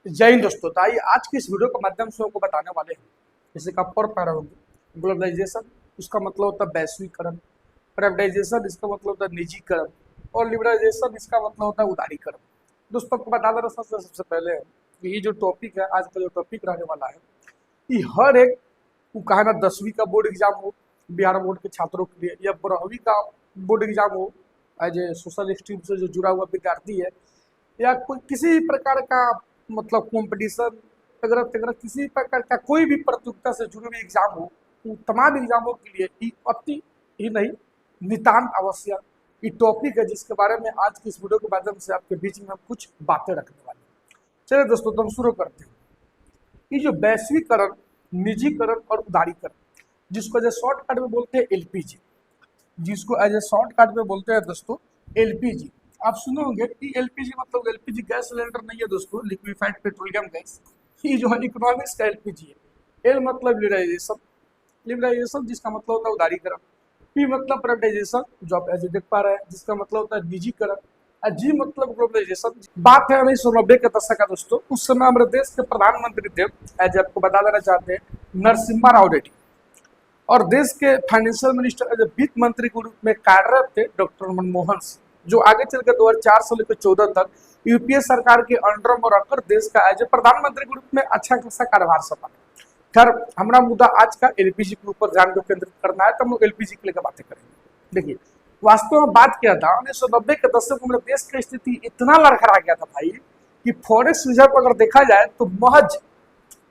जय हिंद दोस्तों। तो आइए आज की इस वीडियो के माध्यम से आपको बताने वाले हैं, जैसे कि आप पढ़ पा रहे होंगे, ग्लोबलाइजेशन इसका मतलब होता है वैश्वीकरण, प्राइवेटाइजेशन इसका मतलब होता है निजीकरण, और लिबरलाइजेशन इसका मतलब होता है उदारीकरण। दोस्तों आपको बता देना सबसे पहले कि ये जो टॉपिक है, आज का जो टॉपिक रहने वाला है, कि हर एक को कहा ना 10वीं का बोर्ड एग्जाम हो बिहार बोर्ड के छात्रों के लिए, या 12वीं का बोर्ड एग्जाम हो एज ए सोशल स्ट्रीम से जो जुड़ा हुआ विद्यार्थी है, या कोई किसी प्रकार का मतलब कंपटीशन वगैरह वगैरह, किसी प्रकार का कोई भी प्रतियोगिता से जुड़े हुए एग्जाम हो, उन तमाम एग्जामों के लिए ये अति ही नहीं नितांत आवश्यक ये टॉपिक है, जिसके बारे में आज की इस वीडियो के माध्यम से आपके बीच में हम कुछ बातें रखने वाले हैं। चलिए दोस्तों, तो हम शुरू करते हैं। ये जो वैश्वीकरण, निजीकरण और उदारीकरण, जिसको एज ए शॉर्टकट में बोलते हैं एलपीजी, जिसको एज ए शॉर्टकट में बोलते हैं दोस्तों एलपीजी। आप सुने होंगे कि एलपीजी मतलब एलपीजी गैस सिलेंडर नहीं है दोस्तों, लिक्विफाइड पेट्रोलियम गैस। ये जो है इकोनॉमिक्स का एलपीजी है। एल मतलब लिबरलाइजेशन, लिबरलाइजेशन जिसका मतलब होता है उदारीकरण। पी मतलब प्राइवेटाइजेशन, जो आप ऐसे देख पा रहे हैं, जिसका मतलब होता है निजीकरण। और जी मतलब ग्लोबलाइजेशन। बात है 1990 के दशक का दोस्तों। उस समय हमारे देश के प्रधानमंत्री थे, एज आपको बता देना चाहते हैं, नरसिम्हा राव रेड्डी, और देश के फाइनेंशियल मिनिस्टर एज ए वित्त मंत्री के रूप में कार्यरत थे डॉक्टर मनमोहन सिंह, जो आगे चल के 2004 से लेकर 14 तक यूपीए सरकार के अंडर में रहकर देश का एज ए प्रधानमंत्री के रूप में अच्छा खासा कार्यभार संभाला। खैर, हमारा मुद्दा आज का एलपीजी के ऊपर ध्यान केंद्रित करना है, तो हम लोग एलपीजी के लेकर बातें करेंगे। देखिए, वास्तव में बात किया था 1990 के दशक में देश की स्थिति इतना लड़खड़ा गया था भाई, कि फॉरेक्स रिजर्व अगर देखा जाए तो महज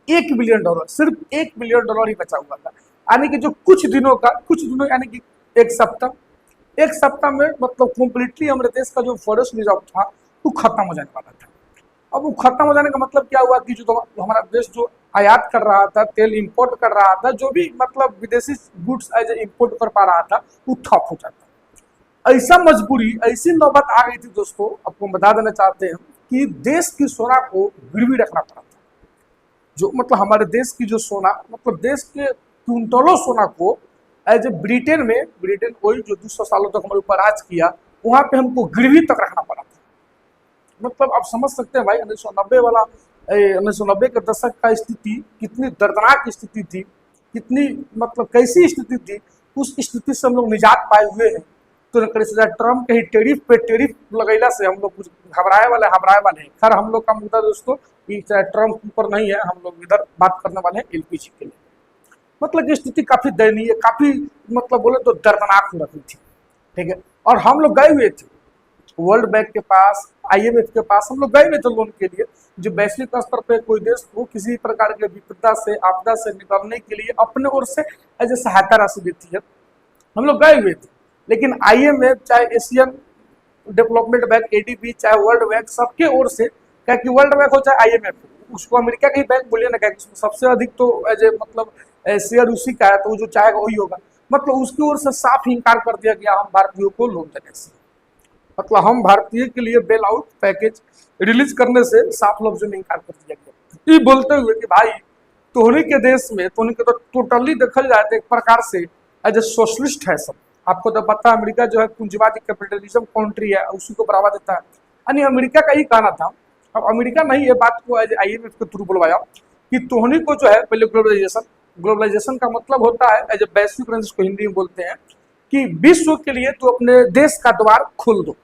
$1 बिलियन, सिर्फ $1 बिलियन ही बचा हुआ था। यानी कि जो कुछ दिनों यानी कि एक सप्ताह में मतलब कंप्लीटली हमारे देश का जो फॉरेस्ट रिजर्व था वो खत्म हो जाने वाला था। अब वो खत्म हो जाने का मतलब क्या हुआ कि जो हमारा देश जो आयात कर रहा था, तेल इंपोर्ट कर रहा था, जो भी मतलब विदेशी गुड्स एज इंपोर्ट कर पा रहा था, वो ठप हो जाता। ऐसा मजबूरी, ऐसी नौबत आ गई थी दोस्तों, आपको बता देना चाहते हैं कि देश की सोना को गिरवी रखना पड़ा था। जो मतलब हमारे देश की जो सोना, मतलब देश के क्विंटलों सोना को एज ए ब्रिटेन कोई जो 200 सालों तक हमारे ऊपर राज किया, वहां पे हमको गिरवी तक रखना पड़ा था। मतलब आप समझ सकते हैं भाई, 1990 के दशक का स्थिति कितनी दर्दनाक स्थिति थी, कितनी मतलब कैसी स्थिति थी। उस स्थिति से हम लोग निजात पाए हुए हैं। तो ट्रम्प के ही टेरिफ पे टेरिफ लगैला से हम लोग कुछ घबराए वाले हैं। खैर, हम लोग का मुद्दा दोस्तों चाहे ट्रम्प ऊपर नहीं है, हम लोग इधर बात करने वाले हैं एलपीजी के लिए। मतलब ये स्थिति काफी दयनीय, काफी मतलब बोले तो दर्दनाक हो रही थी, ठीक है। और हम लोग गए हुए थे वर्ल्ड बैंक के पास, आईएमएफ के पास, हम लोग गए हुए थे लोन के लिए, जो वैश्विक स्तर पे कोई देश को किसी प्रकार के विपदा से, आपदा से निकलने के लिए अपने ओर से एज ए सहायता राशि देती है, हम लोग गए हुए थे। लेकिन आईएमएफ, चाहे एशियन डेवलपमेंट बैंक एडीबी, चाहे वर्ल्ड बैंक, सबके ओर से, क्या कि वर्ल्ड बैंक हो चाहे आईएमएफ हो, उसको अमेरिका का ही बैंक बोलिए ना, क्या सबसे अधिक तो एज ए मतलब शेयर उसी का है, तो जो चाहेगा वही होगा। मतलब उसकी ओर से साफ इंकार कर दिया गया हम भारतीयों को लोन देने से। मतलब हम भारतीय के लिए बेल आउट पैकेज रिलीज करने से साफ लफ्जों में इंकार कर दिया गया, ये बोलते हुए कि भाई तोहनी के देश में, तोहनी के तो टोटली देखल जाए तो एक प्रकार से एज ए सोशलिस्ट है सब। आपको तो पता है अमेरिका जो है पूंजीवादी कैपिटलिज्म कंट्री है, उसी को बढ़ावा देता है। यानी अमेरिका का ही कहना था, अब अमेरिका नहीं ये बात को एज आईएमएफ के थ्रू बुलवाया कि तोहनी को जो है पहले ग्लोबलाइजेशन का मतलब होता है एज ए वैश्वीकरण, जिसको हिंदी में बोलते हैं, कि विश्व के लिए तू अपने देश का द्वार खोल दो।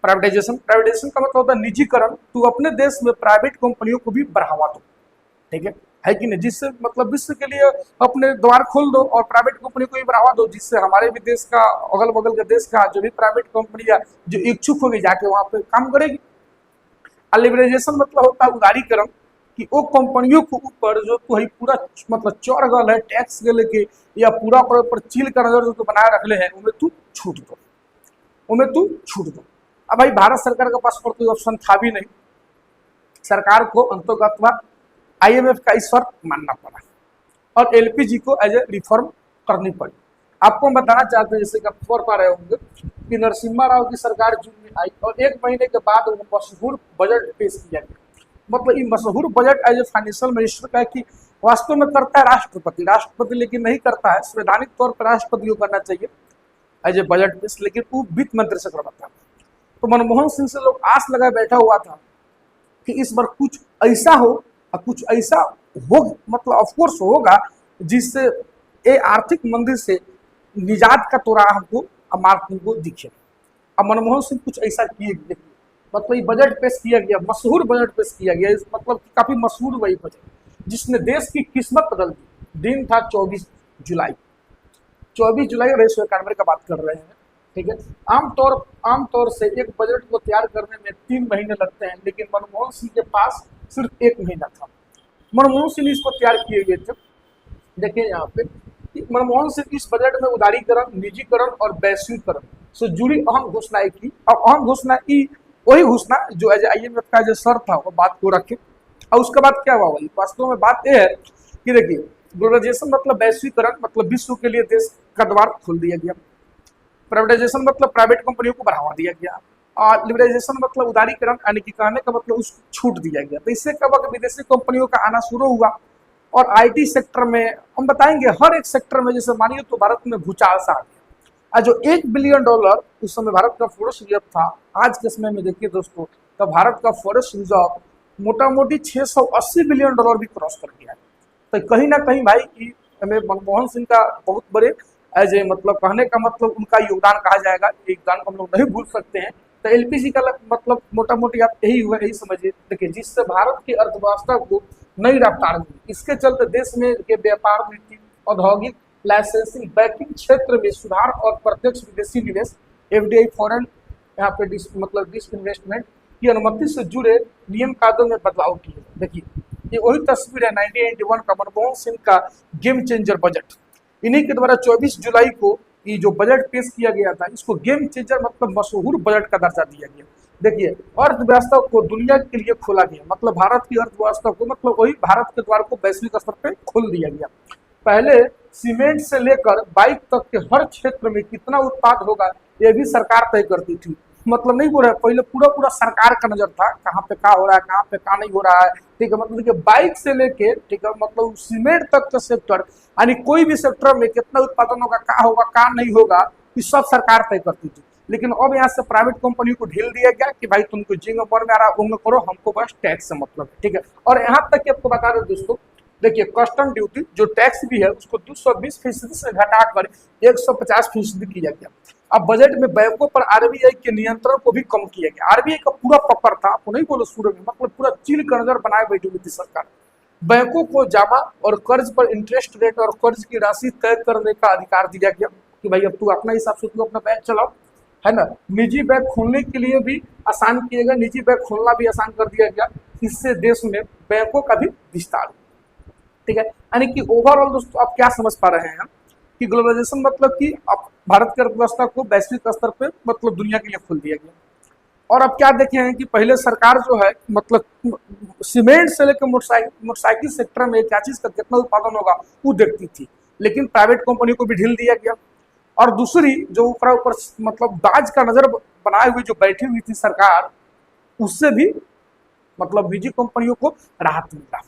प्राइवेटाइजेशन का मतलब होता है निजीकरण, तू अपने देश में प्राइवेट कंपनियों को भी बढ़ावा दो, ठीक है कि नहीं, जिससे मतलब विश्व के लिए अपने द्वार खोल दो और प्राइवेट कंपनी को भी बढ़ावा दो, जिससे हमारे भी देश का, अगल बगल के देश का जो भी प्राइवेट कंपनी है जो इच्छुक होगी जाके वहां पे काम करेगी। लिबरलाइजेशन मतलब होता है उदारीकरण, कि वो कंपनियों के ऊपर जो तू पूरा मतलब चढ़ गल है टैक्स के लेके, या पूरा पर चील का नजर जो तू बनाए रखले है, उनमें तू छूट दो। अब भाई भारत सरकार के पास और कोई ऑप्शन था भी नहीं, सरकार को अंतर्गत आईएमएफ का इस शर्त मानना पड़ा और एलपीजी को एज ए रिफॉर्म करनी पड़ी। आपको हम बताना चाहते हैं, जैसे कि आप पढ़ पा रहे होंगे, कि नरसिम्हा राव की सरकार जून में आई और 1 महीने के बाद वो मशहूर बजट पेश किया गया। मतलब ये मशहूर budget as a financial minister का है कि वास्तव में करता है राष्ट्रपति लेकिन नहीं करता है, संवैधानिक तौर पर राष्ट्रपति को करना चाहिए एज ए बजट पेश, लेकिन वो वित्त मंत्री से करवाता है। तो मनमोहन सिंह से लोग आस लगाए बैठा हुआ था कि इस बार कुछ ऐसा हो और कुछ ऐसा हो, मतलब ऑफकोर्स होगा जिससे ये आर्थिक मंदी से निजात का तोरा हमको मार्ग को दिखे। अब मनमोहन सिंह कुछ ऐसा किए गए, मतलब ये बजट पेश किया गया, मशहूर बजट पेश किया गया, मतलब काफी मशहूर वही बजट जिसने देश की किस्मत बदल दी। दिन था 24 जुलाई, 24 जुलाई 1991 का बात कर रहे हैं, ठीक है। आमतौर से एक बजट को तैयार करने में 3 महीने लगते हैं, लेकिन मनमोहन सिंह के पास सिर्फ 1 महीना था। मनमोहन सिंह इसको तैयार किए हुए थे। देखिए यहाँ पे मनमोहन सिंह इस बजट में उदारीकरण, निजीकरण और वैश्वीकरण से जुड़ी अहम घोषणाएं की। अब अहम घोषणा की वही घोषणा जो एज IMF का जो सर था वो बात को रखे। और उसके बाद क्या हुआ, वही वास्तव में बात यह है कि देखिए ग्लोबलाइजेशन मतलब वैश्वीकरण, मतलब विश्व के लिए देश का द्वार खोल दिया गया। प्राइवेटाइजेशन मतलब प्राइवेट कंपनियों को बढ़ावा दिया गया। और लिबरलाइजेशन मतलब उदारीकरण, यानी कि कहने का मतलब उसको छूट दिया गया। तो इससे क्या हुआ कि विदेशी कंपनियों का आना शुरू हुआ। और IT सेक्टर में हम बताएंगे, हर एक सेक्टर में जैसे मानिए तो भारत में भूचाल सा आ गया। और जो $1 बिलियन उस समय भारत का फॉरेस्ट रिजर्व था, आज के समय में देखिए दोस्तों, तो भारत का फॉरेस्ट रिजर्व मोटा मोटी $680 बिलियन भी क्रॉस कर गया है। तो कहीं ना कहीं भाई कि हमें मनमोहन सिंह का बहुत बड़े एज ए मतलब कहने का मतलब उनका योगदान कहा जाएगा, योगदान को हम लोग नहीं भूल सकते हैं। तो LPG का मतलब मोटा मोटी आप यही हुआ, यही समझिए। देखिए जिससे भारत की अर्थव्यवस्था को नई रफ्तार मिली, इसके चलते देश में के व्यापार नीति, औद्योगिक लाइसेंसिंग, बैंकिंग क्षेत्र में सुधार और प्रत्यक्ष विदेशी निवेश FDI फॉरेन यहाँ पे मतलब डिसइन्वेस्टमेंट की अनुमति से जुड़े नियम कायदों में बदलाव किए। देखिए ये वही तस्वीर है 1991 का मनमोहन सिंह का गेम चेंजर बजट। इन्हीं के द्वारा 24 जुलाई को ये जो बजट पेश किया गया था, इसको गेम चेंजर मतलब मशहूर बजट का दर्जा दिया गया। देखिए अर्थव्यवस्था को दुनिया के लिए खोला गया, मतलब भारत की अर्थव्यवस्था को मतलब वही भारत के द्वार को वैश्विक स्तर पे खोल दिया गया। पहले सीमेंट से लेकर बाइक तक के हर क्षेत्र में कितना उत्पाद होगा ये भी सरकार तय करती थी। मतलब नहीं बोल रहा है, पहले पूरा पूरा सरकार का नजर था, कहाँ पे क्या हो रहा है, कहाँ पे क्या नहीं हो रहा है, ठीक है। मतलब देखिए बाइक से लेके, ठीक है, मतलब सीमेंट तक का सेक्टर, यानी कोई भी सेक्टर में कितना उत्पादन होगा, क्या होगा, क्या नहीं होगा, ये सब सरकार तय करती थी। लेकिन अब यहाँ से प्राइवेट कंपनी को ढील दिया गया कि भाई तुमको जिंग ऊपर में आ रहा उंग करो, हमको बस टैक्स से मतलब है, ठीक है। और यहाँ तक कि आपको बता दें दोस्तों, देखिए कस्टम ड्यूटी जो टैक्स भी है उसको 220% से घटाकर 150% किया गया। अब बजट में बैंकों पर RBI के नियंत्रण को भी कम किया गया। RBI का पूरा पकड़ था, आपको नहीं बोलो शुरू में, मतलब पूरा चील का नजर बनाए बैठी हुई थी सरकार। बैंकों को जमा और कर्ज पर इंटरेस्ट रेट और कर्ज की राशि तय करने का अधिकार दिया गया कि भाई अब तू अपना हिसाब से तू अपना बैंक चलाओ, है ना। निजी बैंक खोलने के लिए भी आसान किया गया, निजी बैंक खोलना भी आसान कर दिया गया। इससे देश में बैंकों का भी विस्तार, ठीक है। यानी कि ओवरऑल दोस्तों आप क्या समझ पा रहे हैं कि ग्लोबलाइजेशन मतलब कि अब भारत की अर्थव्यवस्था को वैश्विक स्तर पे मतलब दुनिया के लिए खोल दिया गया। और अब क्या देखे हैं कि पहले सरकार जो है मतलब सीमेंट से लेकर मोटरसाइकिल सेक्टर में क्या चीज का कितना उत्पादन होगा वो देखती थी, लेकिन प्राइवेट कंपनी को भी ढील दिया गया। और दूसरी जो ऊपर मतलब दाज का नजर बनाए हुए जो बैठी हुई थी सरकार, उससे भी मतलब निजी कंपनियों को राहत मिला।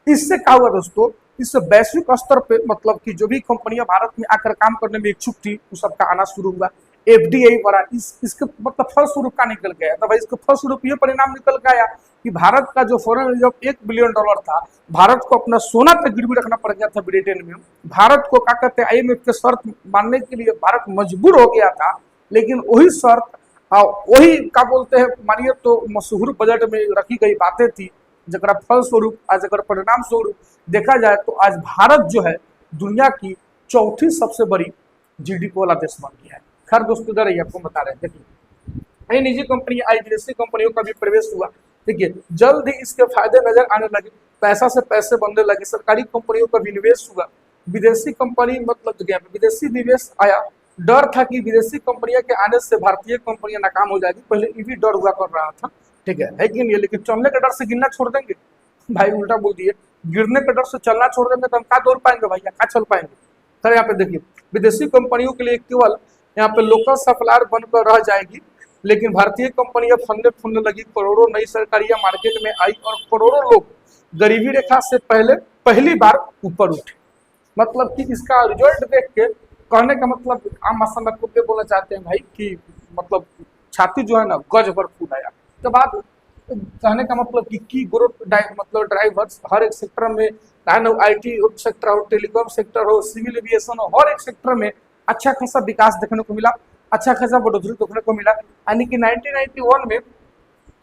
इससे क्या हुआ दोस्तों, इससे वैश्विक स्तर पे मतलब कि जो भी कंपनियां भारत में आकर काम करने में इच्छुक थी वो सबका आना शुरू हुआ। FDI बढ़ा, इसके मतलब फलस्वरूप का निकल गया। तो भाई इसके फलस्वरूप ये परिणाम निकल गया कि भारत का जो फॉरेन रिजर्व $1 बिलियन था, भारत को अपना सोना तक गिरवी रखना पड़ गया था ब्रिटेन में। भारत को क्या कहते हैं IMF के शर्त मानने के लिए भारत मजबूर हो गया था। लेकिन वही शर्त वही क्या बोलते हैं मानिए तो मशहूर बजट में रखी गई बातें थी, जरा फलस्वरूप आज अगर परिणाम स्वरूप देखा जाए तो आज भारत जो है दुनिया की चौथी सबसे बड़ी GDP वाला देश बन गया है। खैर दोस्तों इधर आपको बता रहे हैं, देखिए निजी कंपनी आई विदेशी कंपनियों का भी प्रवेश हुआ। देखिए जल्द ही इसके फायदे नजर आने लगे, पैसा से पैसे बनने लगे, सरकारी कंपनियों का भी निवेश हुआ, विदेशी कंपनी मतलब विदेशी निवेश आया। डर था कि विदेशी कंपनियों के आने से भारतीय कंपनियां नाकाम हो जाएगी, पहले ये भी डर हुआ कर रहा था, ठीक है कि नहीं। लेकिन चलने के डर से गिरना छोड़ देंगे भाई, उल्टा बोल दिए, गिरने के डर से चलना छोड़ देंगे तो हम क्या दौड़ पाएंगे भाई, क्या चल पाएंगे। सर यहाँ पे देखिए विदेशी कंपनियों के लिए केवल यहाँ पे लोकल सप्लायर बनकर रह जाएगी, लेकिन भारतीय कंपनियां फंदे फूलने लगी, करोड़ों नई सरकारियां मार्केट में आई और करोड़ों लोग गरीबी रेखा से पहली बार ऊपर उठे। मतलब कि इसका रिजल्ट देख के कहने का मतलब आम भाषा में बोलना चाहते हैं भाई कि मतलब छाती जो है ना गज भर फूल आया। तो बात कहने का मतलब कि की ग्रोथ मतलब ड्राइवर्स हर एक सेक्टर में, चाहे आईटी सेक्टर हो, टेलीकॉम सेक्टर हो, सिविल एविएशन हो, हर एक सेक्टर में अच्छा खासा विकास देखने को मिला, अच्छा खासा बढ़ोतरी देखने को मिला। यानी कि 1991 में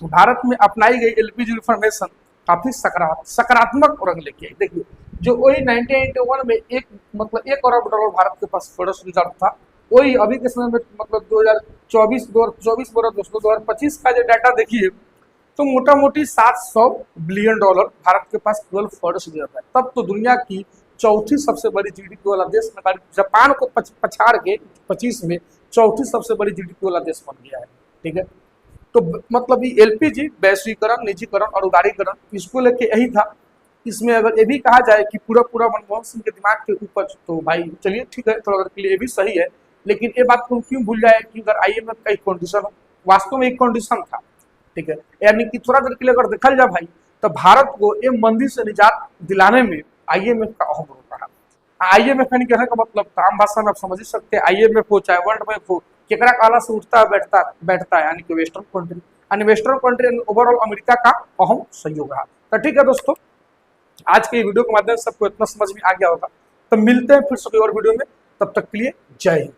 भारत में अपनाई गई एलपीजी रिफॉर्मेशन काफी सकारात्मक रंग लेके आई। देखिए, जो वही 1981 में एक मतलब $1 अरब भारत के पास प्रोडक्शन रिजर्व था, वही अभी के समय में मतलब 2024 बोला दोस्तों, 2025 का जो डाटा देखिए तो मोटा मोटी $700 बिलियन भारत के पास केवल फॉरेस्ट रिजर्व है। तब तो दुनिया की चौथी सबसे बड़ी जीडीपी वाला देश में जापान को पछाड़ के 25 में चौथी सबसे बड़ी जीडीपी वाला देश बन गया है। ठीक है, तो मतलब ये एलपीजी वैश्वीकरण, निजीकरण और उदारीकरण इसको लेके यही था। इसमें अगर ये भी कहा जाए कि पूरा पूरा मनमोहन सिंह के दिमाग के ऊपर, तो भाई चलिए ठीक है, थोड़ा देर के लिए ये भी सही है, लेकिन ये बात को क्यों भूल जाए कि अगर आईएमएफ का एक कंडीशन हो, वास्तव में एक कंडीशन था। ठीक है, यानी कि थोड़ा देर के लिए अगर देखा जाए भाई, तो भारत को ये मंदी से निजात दिलाने में आईएमएफ का अहम रोल रहा। आईएमएफ यानी कहने का मतलब आम भाषा में आप समझ ही सकते हैं, आईएमएफ हो चाहे वर्ल्ड बैंक हो, केकरा काला से उठता बैठता है, यानी कि वेस्टर्न कंट्री, यानी वेस्टर्न कंट्री ओवरऑल अमेरिका का अहम सहयोग रहा। तो ठीक है दोस्तों, आज के वीडियो के माध्यम से सबको इतना समझ में आ गया होगा। तो मिलते हैं फिर से कोई और वीडियो में, तब तक के लिए जय हिंद।